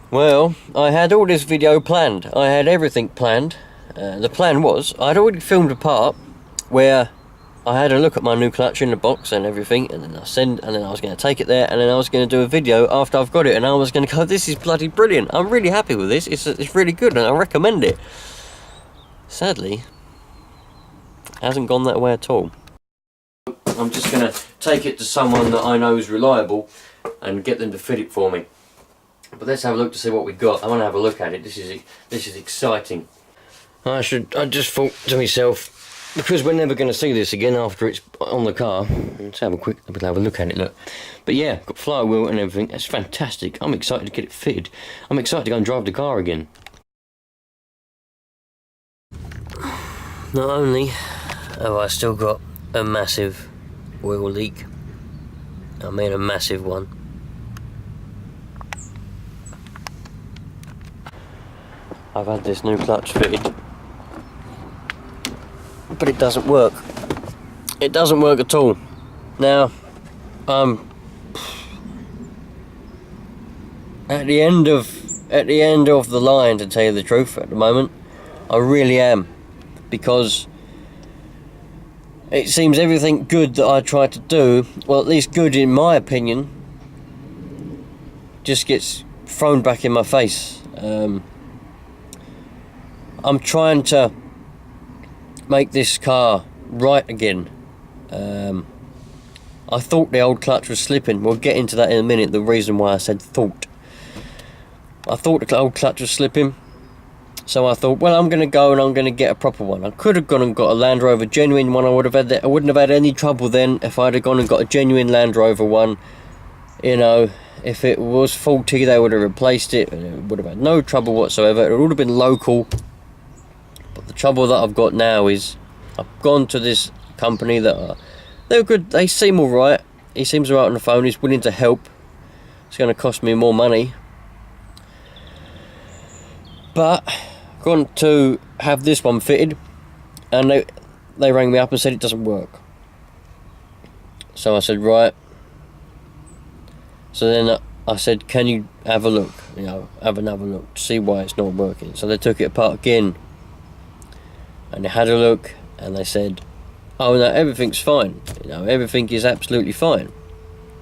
Well, I had all this video planned. I had everything planned. The plan was, I'd already filmed a part where I had a look at my new clutch in the box and everything, and then I was going to take it there, and then I was going to do a video after I've got it, and I was going to go, this is bloody brilliant. I'm really happy with this. It's really good, and I recommend it. Sadly, it hasn't gone that way at all. I'm just going to take it to someone that I know is reliable and get them to fit it for me. But let's have a look to see what we've got. I want to have a look at it. This is exciting. I just thought to myself, because we're never going to see this again after it's on the car. Let's have a look at it. Look, but yeah, got flywheel and everything. That's fantastic. I'm excited to get it fitted. I'm excited to go and drive the car again. Not only have I still got a massive oil leak, I mean a massive one. I've had this new clutch fitted, but it doesn't work. It doesn't work at all. Now, at the end of the line, to tell you the truth, at the moment, I really am, because it seems everything good that I try to do, well, at least good in my opinion, just gets thrown back in my face. I'm trying to make this car right again. I thought the old clutch was slipping. We'll get into that in a minute, the reason why I said thought. I thought the old clutch was slipping, so I thought, well, I'm going to go and I'm going to get a proper one. I could have gone and got a LandRover genuine one. I wouldn't have had any trouble then if I'd have gone and got a genuine LandRover one. You know, if it was faulty, they would have replaced it and it would have had no trouble whatsoever. It would have been local. But the trouble that I've got now is I've gone to this company that they're good. They seem all right. He seems all right on the phone. He's willing to help. It's going to cost me more money, but I've gone to have this one fitted, and they rang me up and said it doesn't work. So I said, right. So then I said, can you have a look? You know, have another look to see why it's not working. So they took it apart again, and they had a look, and they said, oh no, everything's fine. You know, everything is absolutely fine.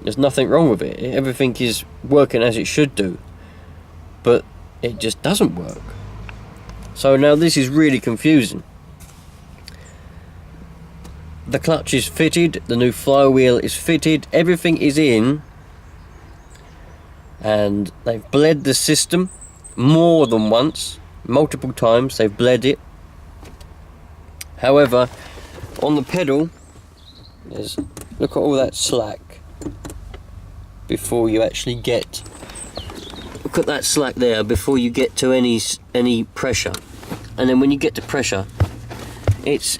There's nothing wrong with it. Everything is working as it should do, but it just doesn't work. So now this is really confusing. The clutch is fitted, the new flywheel is fitted, everything is in, and they've bled the system more than once, multiple times they've bled it. However, on the pedal, look at all that slack before you actually get. Look at that slack there before you get to any pressure, and then when you get to pressure, it's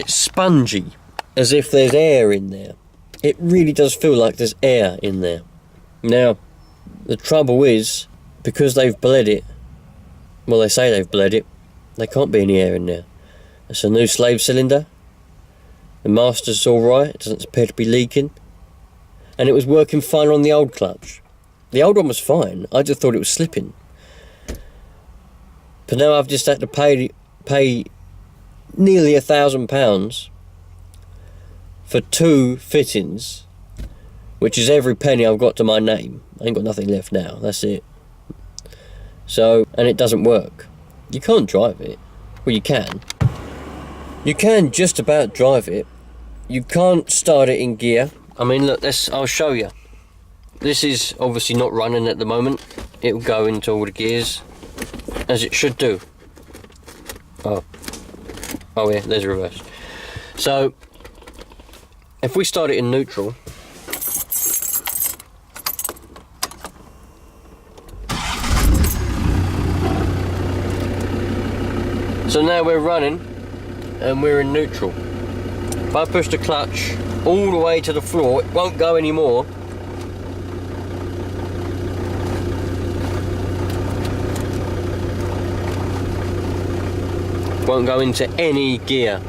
spongy, as if there's air in there. It really does feel like there's air in there. Now, the trouble is, because they've bled it, well, they say they've bled it, there can't be any air in there. It's a new slave cylinder. The master's alright, it doesn't appear to be leaking. And it was working fine on the old clutch. The old one was fine, I just thought it was slipping. But now I've just had to pay nearly £1,000 for 2 fittings, which is every penny I've got to my name. I ain't got nothing left now, that's it. So, and it doesn't work. You can't drive it. Well, you can. You can just about drive it. You can't start it in gear. I mean, look, I'll show you. This is obviously not running at the moment. It will go into all the gears, as it should do. Oh yeah, there's a reverse. So, if we start it in neutral, so now we're running, and we're in neutral. If I push the clutch all the way to the floor, it won't go anymore. Won't go into any gear.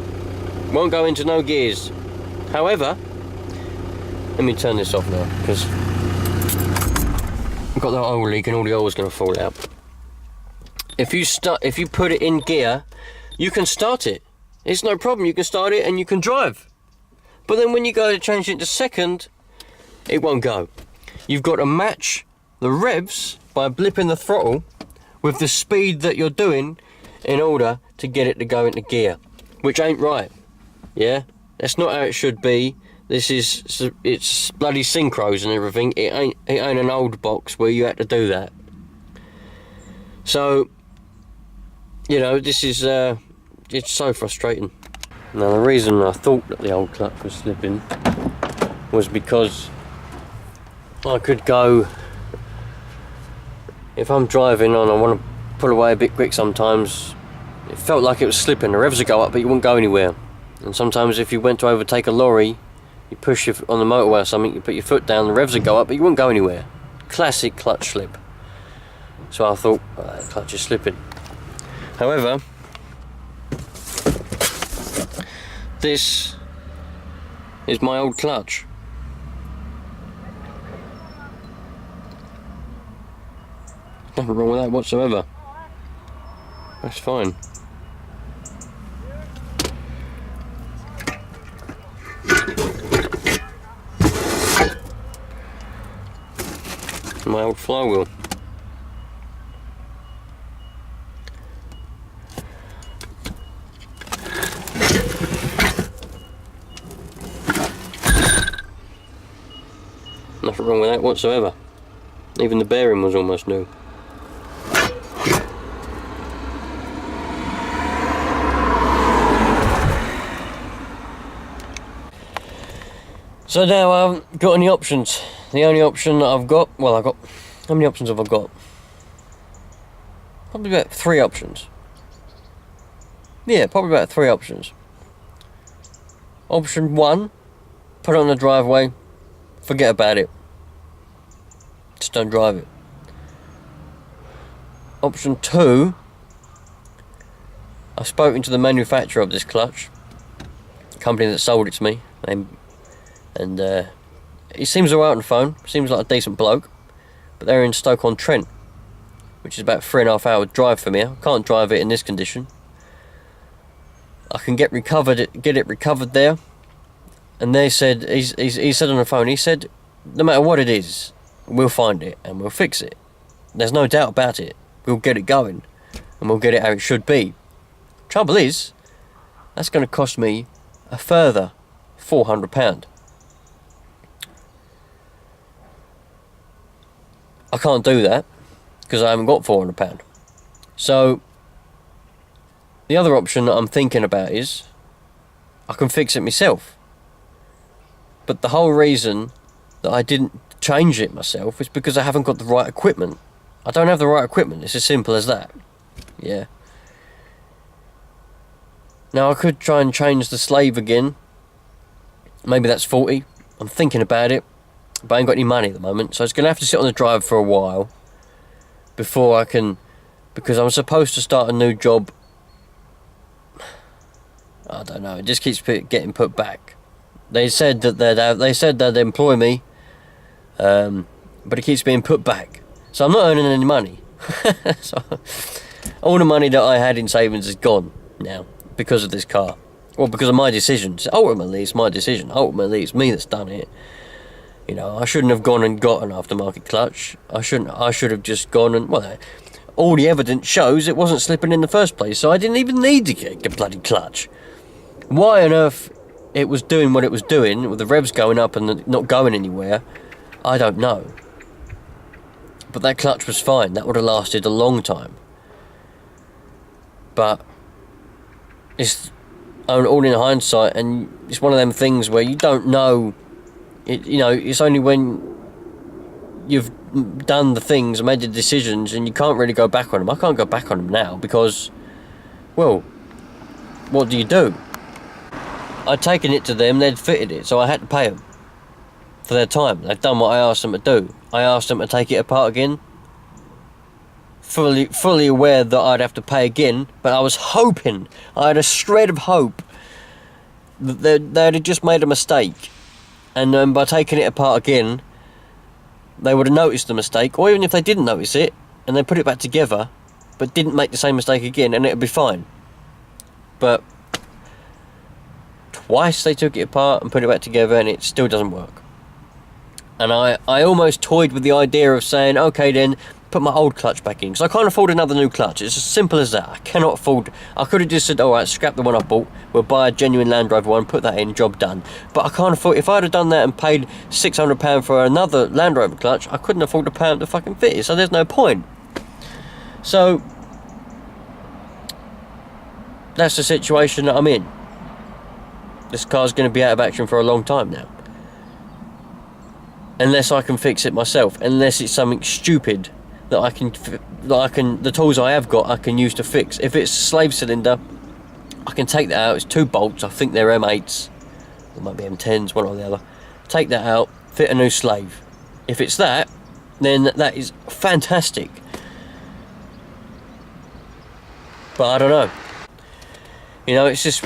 Won't go into no gears. However, let me turn this off now, because got the oil leak and all the oil's going to fall out. If you put it in gear, you can start it. It's no problem. You can start it and you can drive. But then when you go to change it to second, it won't go. You've got to match the revs by blipping the throttle with the speed that you're doing in order to get it to go into gear, which ain't right. Yeah, that's not how it should be. It's bloody synchros and everything. It ain't an old box where you had to do that. So, you know, this is it's so frustrating. Now the reason I thought that the old clutch was slipping was because I could go, if I'm driving and I want to pull away a bit quick sometimes, it felt like it was slipping. The revs would go up but you wouldn't go anywhere. And sometimes if you went to overtake a lorry, you push on the motorway or something, you put your foot down, the revs would go up but you wouldn't go anywhere. Classic clutch slip. So I thought, oh, that clutch is slipping. However, this is my old clutch. Nothing wrong with that whatsoever. That's fine. My old flywheel. Nothing wrong with that whatsoever. Even the bearing was almost new. So now I haven't got any options. The only option that I've got, well, how many options have I got? Probably about 3 options. Yeah, probably about 3 options. Option 1, put it on the driveway, forget about it. Just don't drive it. Option 2, I've spoken to the manufacturer of this clutch, the company that sold it to me, and he seems alright on the phone, seems like a decent bloke, but they're in Stoke-on-Trent, which is about 3.5 hour drive from here. I can't drive it in this condition. I can get it recovered there, and they said, he said on the phone, he said, no matter what it is, we'll find it and we'll fix it. There's no doubt about it. We'll get it going, and we'll get it how it should be. Trouble is, that's going to cost me a further £400. I can't do that because I haven't got £400. So the other option that I'm thinking about is I can fix it myself. But the whole reason that I didn't change it myself is because I haven't got the right equipment. I don't have the right equipment. It's as simple as that. Yeah. Now I could try and change the slave again. Maybe that's 40. I'm thinking about it. But I ain't got any money at the moment, so it's going to have to sit on the drive for a while before I can, because I'm supposed to start a new job. I don't know, it just keeps getting put back. They said that they'd employ me, but it keeps being put back. So I'm not earning any money. So all the money that I had in savings is gone now because of this car. Well, because of my decisions. Ultimately, it's my decision. Ultimately, it's me that's done it. You know, I shouldn't have gone and got an aftermarket clutch. I should have just gone and, well, all the evidence shows it wasn't slipping in the first place, so I didn't even need to get a bloody clutch. Why on earth it was doing what it was doing, with the revs going up and not going anywhere, I don't know. But that clutch was fine. That would have lasted a long time. But it's all in hindsight, and it's one of them things where you don't know. You know, it's only when you've done the things and made the decisions, and you can't really go back on them. I can't go back on them now because, well, what do? I'd taken it to them, they'd fitted it, so I had to pay them for their time. They've done what I asked them to do. I asked them to take it apart again, fully aware that I'd have to pay again, but I was hoping, I had a shred of hope that they'd just made a mistake. And by taking it apart again, they would have noticed the mistake, or even if they didn't notice it and they put it back together but didn't make the same mistake again, and it would be fine. But twice they took it apart and put it back together and it still doesn't work. And I almost toyed with the idea of saying, okay then, put my old clutch back in, because I can't afford another new clutch. It's as simple as that. I cannot afford. I could have just said, alright, scrap the one I bought, we'll buy a genuine LandRover one, put that in, job done. But I can't afford. If I'd have done that and paid £600 for another LandRover clutch, I couldn't afford to pay them to fucking fit it, so there's no point. So that's the situation that I'm in. This car's going to be out of action for a long time now, unless I can fix it myself, unless it's something stupid that I can, the tools I have got I can use to fix. If it's a slave cylinder, I can take that out. It's 2 bolts, I think they're M8s, it might be M10s, one or the other. Take that out, fit a new slave. If it's that, then that is fantastic. But I don't know, you know, it's just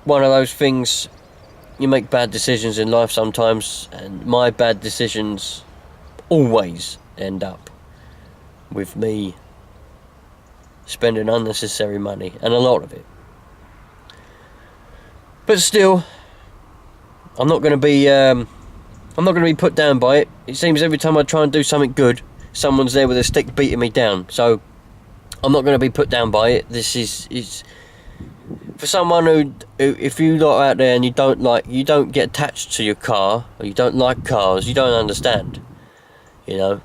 one of those things. You make bad decisions in life sometimes, and my bad decisions always end up with me spending unnecessary money, and a lot of it. But still, I'm not going to be put down by it. It seems every time I try and do something good, someone's there with a stick beating me down. So I'm not going to be put down by it. This is for someone who, if you lot out there and you don't get attached to your car, or you don't like cars, you don't understand. You know,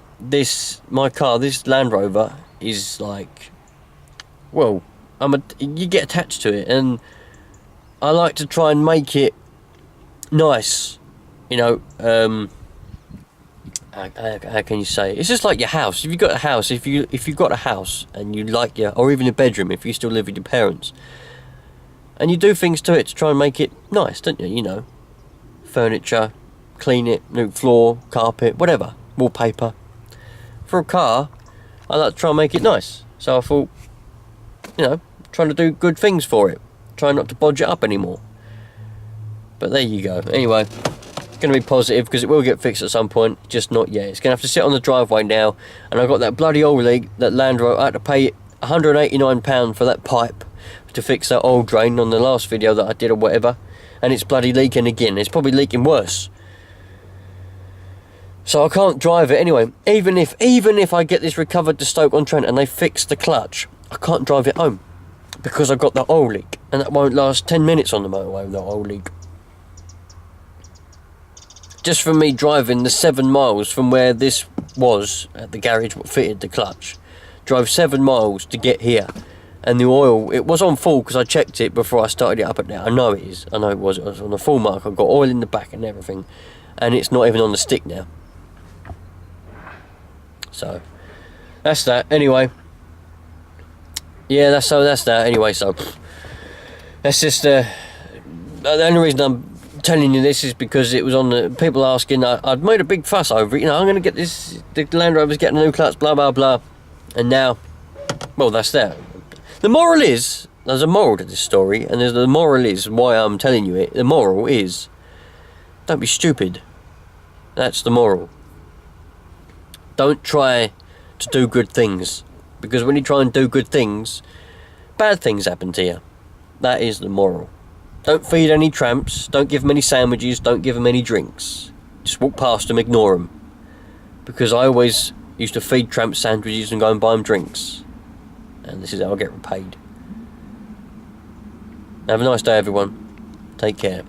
my car, this Land Rover, is like, well, you get attached to it, and I like to try and make it nice. You know, how can you say it? It's just like your house. If you've got a house, if you've got a house and you like or even a bedroom, if you still live with your parents, and you do things to it to try and make it nice, don't you? You know, furniture, clean it, new floor, carpet, whatever, wallpaper. For a car, I like to try and make it nice. So I thought, you know, trying to do good things for it. Try not to bodge it up anymore. But there you go. Anyway, going to be positive, because it will get fixed at some point, just not yet. It's going to have to sit on the driveway now, and I got that bloody oil leak, that LandRover. I had to pay £189 for that pipe to fix that oil drain on the last video that I did or whatever, and it's bloody leaking again. It's probably leaking worse, so I can't drive it anyway. Even if I get this recovered to Stoke-on-Trent and they fix the clutch, I can't drive it home because I've got the oil leak, and that won't last 10 minutes on the motorway with that oil leak. Just from me driving the 7 miles from where this was at the garage what fitted the clutch, drove 7 miles to get here, and the oil, it was on full because I checked it before I started it up at there. I know it is, I know it was on the full mark. I've got oil in the back and everything, and it's not even on the stick now. So that's that. Anyway, yeah, that's that. Anyway, so that's just the only reason I'm telling you this is because it was on the people asking. I'd made a big fuss over it. You know, I'm going to get this. The Land Rover's getting a new clutch, blah blah blah, and now, well, that's that. The moral is, there's a moral to this story, and the moral is why I'm telling you it. The moral is, don't be stupid. That's the moral. Don't try to do good things, because when you try and do good things, bad things happen to you. That is the moral. Don't feed any tramps, don't give them any sandwiches, don't give them any drinks. Just walk past them, ignore them. Because I always used to feed tramps sandwiches and go and buy them drinks. And this is how I get repaid. Have a nice day, everyone. Take care.